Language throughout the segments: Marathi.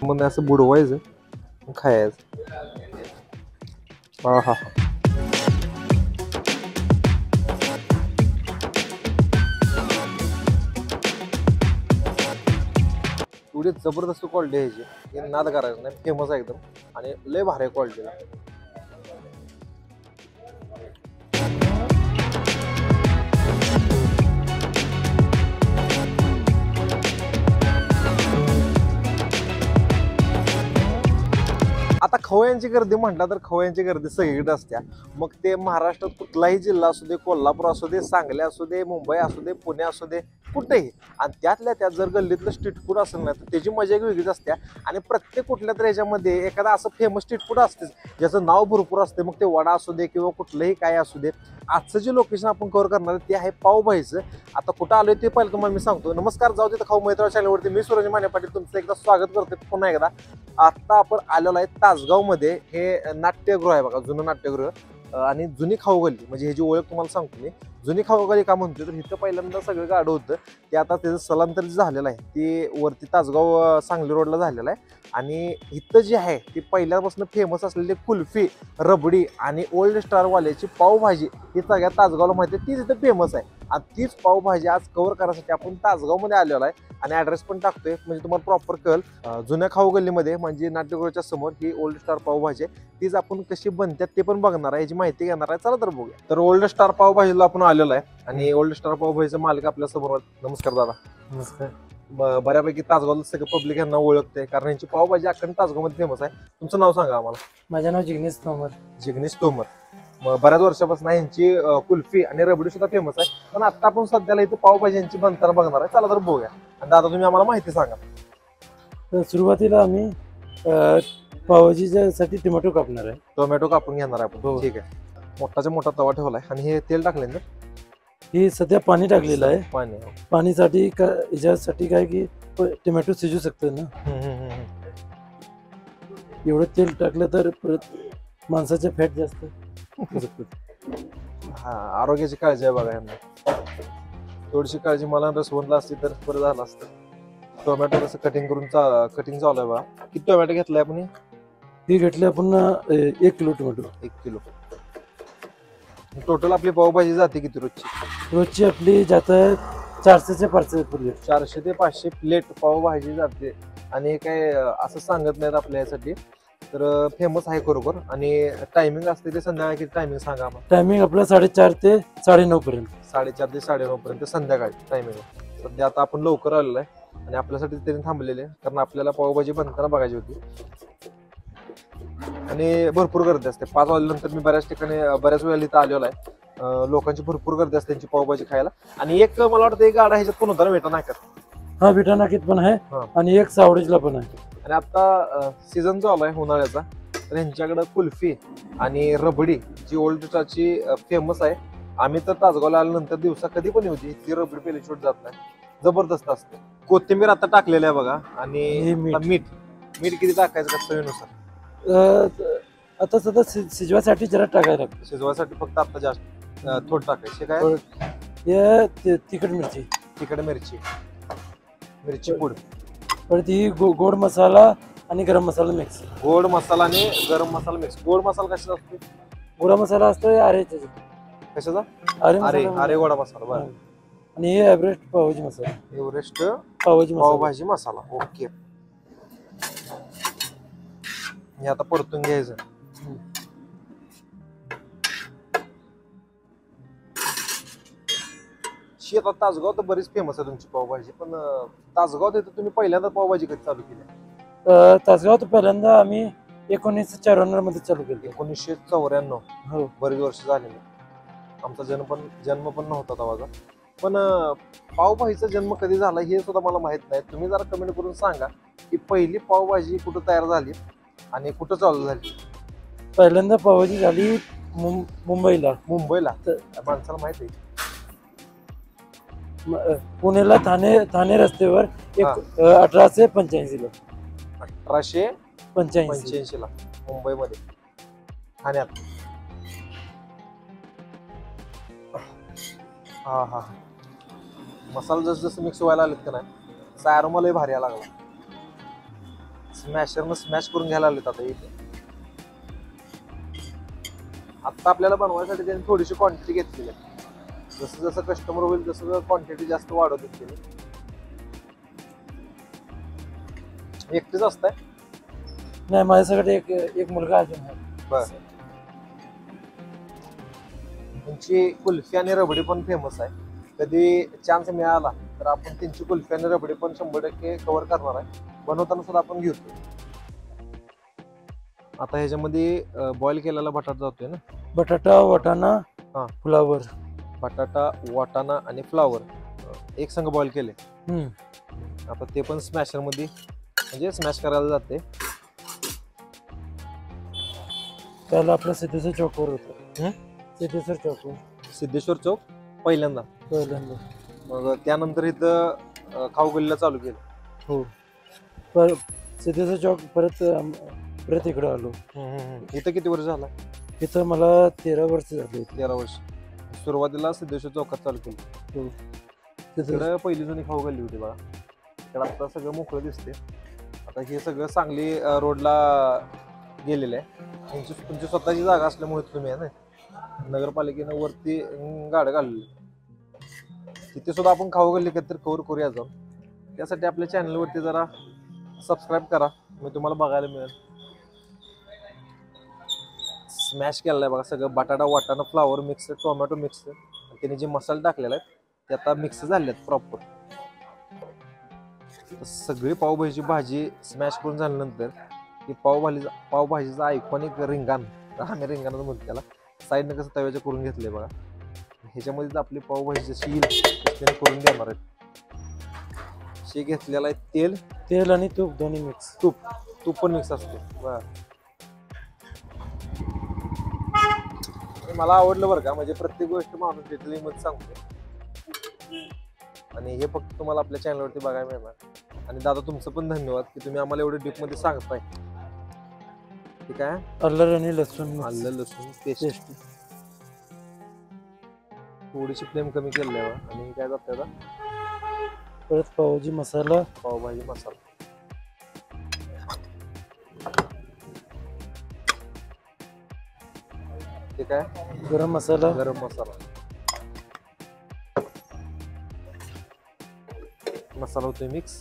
मग असं बुडवायचं खायचं. हा हा. एवढी जबरदस्त क्वालिटी आहे ह्याची, हे नाद करायचं नाही, फेमस आहे एकदम आणि लय भारी क्वालिटीला. आता खवयांची गर्दी म्हटलं तर खवयांची गर्दी सगळीकडे असते. मग ते महाराष्ट्रात कुठलाही जिल्हा असू दे, कोल्हापूर असू दे, सांगली असू दे, मुंबई असू दे, पुणे असू दे, कुठेही. आणि त्यातल्या त्यात जर गल्लीतलं स्ट्रीट फूड असेल ना तर त्याची मजा एक वेगळीच असते. आणि प्रत्येक कुठल्या तरी ह्याच्यामध्ये एखादा असं फेमस स्ट्रीट फूड असतेच ज्याचं नाव भरपूर असते. मग ते वडा असू दे किंवा कुठलंही काय असू दे. आजचं जे लोकेशन आपण कव्हर करणार आहे ते आहे पावभाजीचं. आता कुठं आलोय ते पहिलं तुम्हाला मी सांगतो. नमस्कार, जाऊ दे खाऊ मैत्रा चॅनलवरती मी सूरज माने पाटील तुमचं एकदा स्वागत करते पुन्हा एकदा. आता आपण आलेलो आहे तासगाव मध्ये. हे नाट्यगृह आहे बघा, जुनं नाट्यगृह. आणि जुनी खाऊ गल्ली म्हणजे ह्याची ओळख तुम्हाला सांगतो मी. जुनी खाऊ गल्ली का म्हणतोय तर इथं पहिल्यांदा सगळं गाडं होतं ते आता त्याचं स्थलांतर झालेलं आहे. ते वरती तासगाव सांगली रोडला झालेलं आहे. आणि इथं जे आहे ते पहिल्यापासून फेमस असलेली कुल्फी, रबडी आणि ओल्ड स्टार वाल्याची पावभाजी ही सगळ्या तासगावला माहिती आहे. तीच इथं फेमस आहे. आणि तीच पावभाजी आज कव्हर करण्यासाठी आपण तासगावमध्ये आलेलो आहे. आणि ॲड्रेस पण टाकतोय म्हणजे तुम्हाला प्रॉपर कळेल. जुन्या खाऊ गल्लीमध्ये म्हणजे नाट्यगृहाच्या समोर ही ओल्ड स्टार पावभाजी आहे. तीच आपण कशी बनतात ते पण बघणार आहे, याची माहिती घेणार आहे. चला तर बघूया. तर ओल्ड स्टार पावभाजीला आपण आलेलो आहे आणि ओल्ड स्टार पावभाजीचा मालक आपल्या समोर. नमस्कार दादा. नमस्कार. बऱ्यापैकी तासगावला सगळं पब्लिक यांना ओळखते कारण यांची पावभाजी अखंड तासगावमध्ये फेमस आहे. तुमचं नाव सांगा आम्हाला. माझं नाव जिग्नेश तोमर. जिग्नेश तोमर. मग बऱ्याच वर्षापासून यांची कुल्फी आणि रबडी सुद्धा फेमस आहे. पण आता आपण सध्याला इथे पावभाजी यांची बनताना बघणार आहे. चला तर बघूया. आणि दादा तुम्ही आम्हाला माहिती सांगा. तर सुरुवातीला आम्ही पावभाजीसाठी टोमॅटो कापणार आहे. टोमॅटो कापून घेणार आहे आपण. ठीक आहे. मोठाच्या मोठा तवा ठेवलाय आणि हे तेल टाकले ना. ही सध्या पाणी टाकलेलं आहे. पाणी. पाणीसाठी याच्यासाठी काय की टोमॅटो शिजू शकतं ना. एवढं तेल टाकलं तर परत माणसाच्या फॅट जास्त. हा, आरोग्याची काळजी आहे बघा यांना. थोडीशी काळजी मला रसवंतला असती तर बरं झालं असतं. टोमॅटो कसं कटिंग चालू आहे बघा. किती टोमॅटो घेतलाय आपण? ही घेतली आपण 1 किलो टोमॅटो. 1 किलो. टोटल आपली पावभाजी जाते किती रोजची? रोजची आपली जात 400 ते 500 प्लेट. 400 ते 500 प्लेट पावभाजी जाते. आणि काय असं सांगत नाहीत आपल्या यासाठी. तर फेमस आहे खरोखर. आणि टायमिंग असते ते संध्याकाळी टायमिंग सांगा आम्हाला. टायमिंग आपला 4:30 ते 9:30 पर्यंत. 4:30 ते 9:30 पर्यंत संध्याकाळी टायमिंग. सध्या आता आपण लवकर आलेलो आहे आणि आपल्यासाठी त्यांनी थांबलेले कारण आपल्याला पावभाजी बनताना बघायची होती. आणि भरपूर गर्दी असते. 5 वाजल्यानंतर मी बऱ्याच ठिकाणी बऱ्याच वेळेला इथं आलेलो आहे. लोकांची भरपूर गर्दी असते त्यांची पावभाजी खायला. आणि एक मला वाटतं एक गाडा ह्याच्यात पण होता ना, बेटा नाक्यात. हा, विटा नाकीत पण आहे आणि एक सावडेजला पण आहे. आणि आता सीझन चालू आहे उन्हाळ्याचा. तर यांच्याकडे कुल्फी आणि रबडी जी ओल्ड स्टारची फेमस आहे. आम्ही तर तासगावला आल्यानंतर दिवसा कधी पण होती ती रबडी पहिली शूट जात नाही. जबरदस्त असते. कोथिंबीर आता टाकलेली आहे बघा. आणि मीठ किती टाकायचं का चवीनुसार? आता सध्या शिजवासाठी जरा टाकायला लागतं. शिजवायसाठी फक्त आता जास्त थोडं टाकायचे. काय? तिखट मिरची. तिखट मिरची पूड. परत ही गोड मसाला आणि गरम मसाला मिक्स. गोड मसाला आणि गरम मसाला मिक्स. गोड मसाला कशाचा असतो? गोडा मसाला असतो आरेचा. कशाचा? अरे गोडा मसाला. बरं. आणि हे एव्हरेस्ट पावभाजी मसाला. एव्हरेस्ट पावभाजी मसाला. ओके. हे आता परतून घ्यायचं. आता तासगाव तर बरीच फेमस आहे तुमची पावभाजी. पण तासगावात येतं तुम्ही पहिल्यांदा पावभाजी कधी चालू केली? तासगावात पहिल्यांदा आम्ही 1994 मध्ये चालू केली. 1994. हो, बरीच वर्ष झालेली. आमचा जन्म पण नव्हता तेव्हाचा. पण पावभाजीचा जन्म कधी झाला हे सुद्धा मला माहित नाही. तुम्ही जरा कमेंट करून सांगा की पहिली पावभाजी कुठं तयार झाली आणि कुठं चालू झाली? पहिल्यांदा पावभाजी झाली मुंबईला. माणसाला माहित आहे. पुण्याला ठाणे रस्त्यावर 1885 ला. 1885 ला मुंबईमध्ये ठाण्यात. हा. मसाला जसं मिक्स व्हायला लागलेत का नाही, अरोमा लय भारी लागला. स्मॅशरनं स्मॅश करून घ्यायला आलेत आता इथे. आता आपल्याला बनवायसाठी त्यांनी थोडीशी क्वांटिटी घेतलेली आहे. जसं जसं कस्टमर होईल तसं क्वांटिटी जास्त वाढवत गेली. एकटेच असताय? नाही, माझ्यासाठी एक मुलगा अजून आहे. बर. त्यांची कुल्फी आणि रबडी पण फेमस आहे. कधी चान्स मिळाला तर आपण त्यांची कुल्फी आणि रबडी पण 100% कव्हर करणार आहे. बनवताना सुद्धा आपण घेतो. आता ह्याच्यामध्ये बॉईल केलेला बटाटा जातोय ना. बटाटा, वाटाणा, हा. फ्लावर. बटाटा, वाटाणा आणि फ्लावर एक संघ बॉईल केले. आता ते पण स्मॅशर मध्ये म्हणजे स्मॅश करायला जाते. त्याला आपलं सिद्धेश्वर चौकवर होतं. सिद्धेश्वर चौक. सिद्धेश्वर चौक पहिल्यांदा. मग त्यानंतर इथं खाऊ गल्लीला चालू केलं. हो. सिद्धेश्वर चौक परत इकडे आलो. इथं किती वर्ष झाला? इथं मला 13 वर्ष झाली. 13 वर्ष. सुरुवातीला सिद्धेश्वर चौकात चालू केलं. तिकडं पहिली जुनी खाऊ गल्ली होती बघा. तर आता सगळं मोकळं दिसते. आता हे सगळं सांगली रोडला गेलेलं आहे. तुमची स्वतःची जागा असल्यामुळे तुम्ही आहे ना, नगरपालिकेनं वरती गाडं घालली. तिथे सुद्धा आपण खाऊ गल्ली कधी कव्हर करूया जाऊन. त्यासाठी आपल्या चॅनलवरती जरा सबस्क्राईब करा, मी तुम्हाला बघायला मिळेल. स्मॅश केलेलं आहे बघा सगळं. बटाटा, वाटाणा, फ्लावर मिक्स, टोमॅटो मिक्स. त्याने जे मसाले टाकलेले आहेत ते आता मिक्स झाले आहेत प्रॉपर. सगळी पावभाजीची भाजी स्मॅश करून झाल्यानंतर ही पावभाजीचा आयकॉनिक रिंगाण, आम्ही रिंगाणच म्हणतो त्याला, साईडनं कसं तव्याच्या करून घेतलंय बघा. ह्याच्यामध्ये आपली पावभाजी जशी येईल त्याने करून देणार आहेत. शे घेतलेला आहे तेल आणि तूप दोन्ही मिक्स. तूप पण मिक्स असते बघा. मला आवडलं बरं का, म्हणजे प्रत्येक गोष्ट माणूस डिटेलिंग मध्ये सांगतो. आणि हे फक्त तुम्हाला आपल्या चॅनलवरती बघायला मिळणार. आणि दादा तुमचं पण धन्यवाद की तुम्ही आम्हाला एवढं डीप मध्ये सांगताय. ठीक आहे. आलं आणि लसूण पेस्ट. थोडीशी फ्लेम कमी केली आहे आणि काय जातं आता परत पावभाजी मसाला. ठीक आहे. गरम मसाला. मसाला होतोय मिक्स.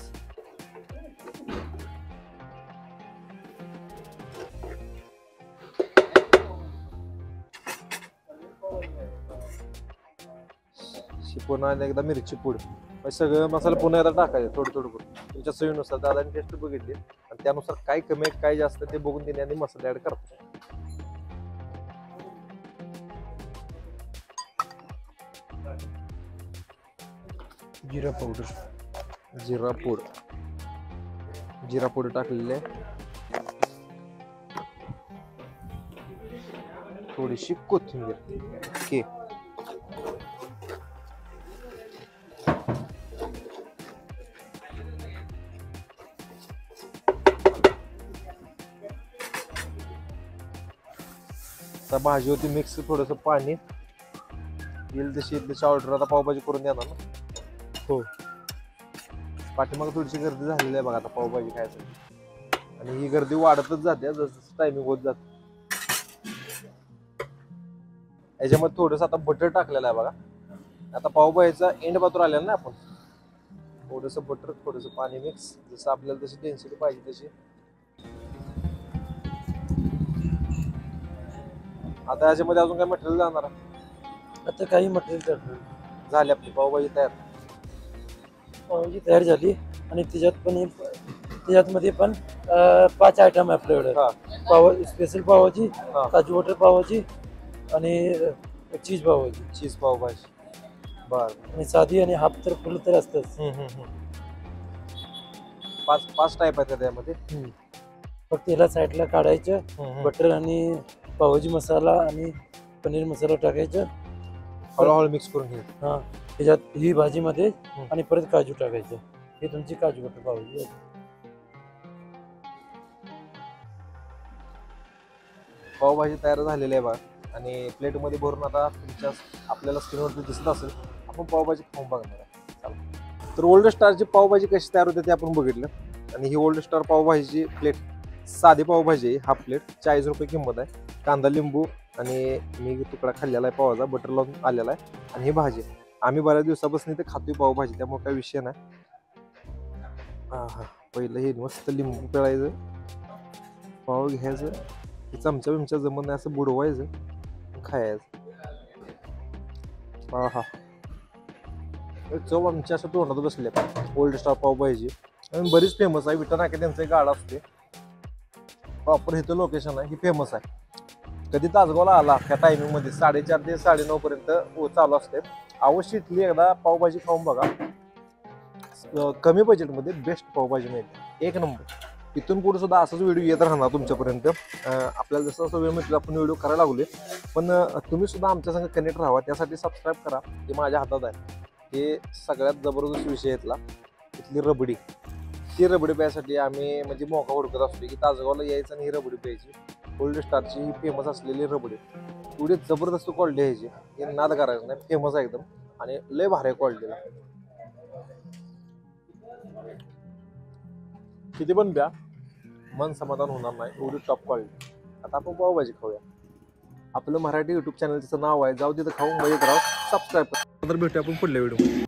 पुन्हा एकदा मिरची पूड. सगळं मसाला पुन्हा एकदा टाकायचं थोडं थोडं करून तुमच्या चवीनुसार. दादाने टेस्ट बघितली आणि त्यानुसार काय कमी आहे काय जास्त ते बघून त्यांनी मसाले ऍड करतात. जिरा पूड टाकलेली आहे. थोडीशी कोथिंबीर. ओके. भाजी होती मिक्स. थोडंसं पाणी येईल तशी ऑर्डर आता पावभाजी करून देणार ना. हो. पाठीमाग थोडीशी गर्दी झालेली आहे बघा आता पावभाजी खायसाठी. आणि ही गर्दी वाढतच जाते जसं टायमिंग होत जाते. याच्यामध्ये थोडंसं आता बटर टाकलेलं आहे बघा. आता पावभाजीचा एंड पात्र आलेला ना आपण. थोडंसं बटर, थोडंसं पाणी मिक्स, जसं आपल्याला तशी डेन्सिटी पाहिजे तशी. आता याच्यामध्ये अजून काय मटेरियल जाणार आहे? आता काही मटेरियल झाली आपली पावभाजी तयार. पावभाजी तयार झाली आणि त्याच्यामध्ये पण 5 आयटम आहे आपल्याकडे. स्पेशल पावभाजी, काजू बटर पावभाजी आणि चीज पावभाजी. बर. आणि साधी आणि हाफ तर फुल तर असतंच. 5 टाईप आहेत त्यामध्ये. फक्त याला साईडला काढायचं. बटर आणि पावभाजी मसाला आणि पनीर मसाला टाकायचं. हळूहळू मिक्स करून घ्यायचं. हा. त्याच्यात ही भाजीमध्ये आणि परत काजू टाकायचं. हे तुमची काजू बटर पावभाजी. पावभाजी तयार झालेली आहे बघा. आणि प्लेटमध्ये भरून आता तुमच्या आपल्याला स्क्रीनवरती दिसत असेल. आपण पावभाजी खाऊन बघणार आहे. तर ओल्ड स्टारची पावभाजी कशी तयार होते ते आपण बघितलं. आणि ही ओल्ड स्टार पावभाजीची प्लेट साधी पावभाजी आहे, हाफ प्लेट 40 रुपये किंमत आहे. कांदा लिंबू आणि मी तुकडा खाल्लेला आहे पावाचा, बटर लावून आलेला आहे. आणि ही भाजी आम्ही बऱ्याच दिवसापासून इथे खातोय पावभाजी, त्यामुळे काही विषय नाही. हा पहिलं हे मस्त लिंबू पिळायचं, पाव घ्यायचं, चमचा बिमचा जमत नाही असं बुडवायचं, खायचं. हा चव आमच्या असं तोंडात बसले. ओल्ड स्टार पावभाजी आणि बरीच फेमस आहे. विटा नाके त्यांचा एक गाडा असते, प्रॉपर इथं लोकेशन आहे, ही फेमस आहे. कधी तासगावला आला त्या टायमिंग मध्ये 4:30 ते 9:30 पर्यंत चालू असते. अवश्य इथली एकदा पावभाजी खाऊन बघा. कमी बजेटमध्ये बेस्ट पावभाजी मिळते, एक नंबर. इथून पुढे सुद्धा असाच व्हिडिओ येत राहणार तुमच्यापर्यंत. आपल्याला जसं जसं वेळ मिळतो आपण व्हिडिओ करायला लागलोय. पण तुम्ही सुद्धा आमच्या संग कनेक्ट राहावा, त्यासाठी सबस्क्राईब करा. ते माझ्या हातात आहे. हे सगळ्यात जबरदस्त विषय इथला, इथली रबडी. ती रबडी प्यायसाठी आम्ही म्हणजे मोका हुडकत असतो की तासगावला यायचं आणि ही रबडी प्यायची. ओल्ड स्टारची ही फेमस असलेली रबडी, एवढी जबरदस्त क्वालिटी यायची, हे नाद करायचं नाही. फेमस आहे एकदम आणि लय भारी क्वालिटीला. किती पण द्या, मन समाधान होणार नाही, एवढी टॉप क्वालिटी. आता आपण पावभाजी खाऊया. आपलं मराठी युट्यूब चॅनलचं नाव आहे, जाऊ तिथं खाऊन मजेत राहू. सबस्क्राईब करा. तर भेटूया आपण पुढल्या व्हिडिओ.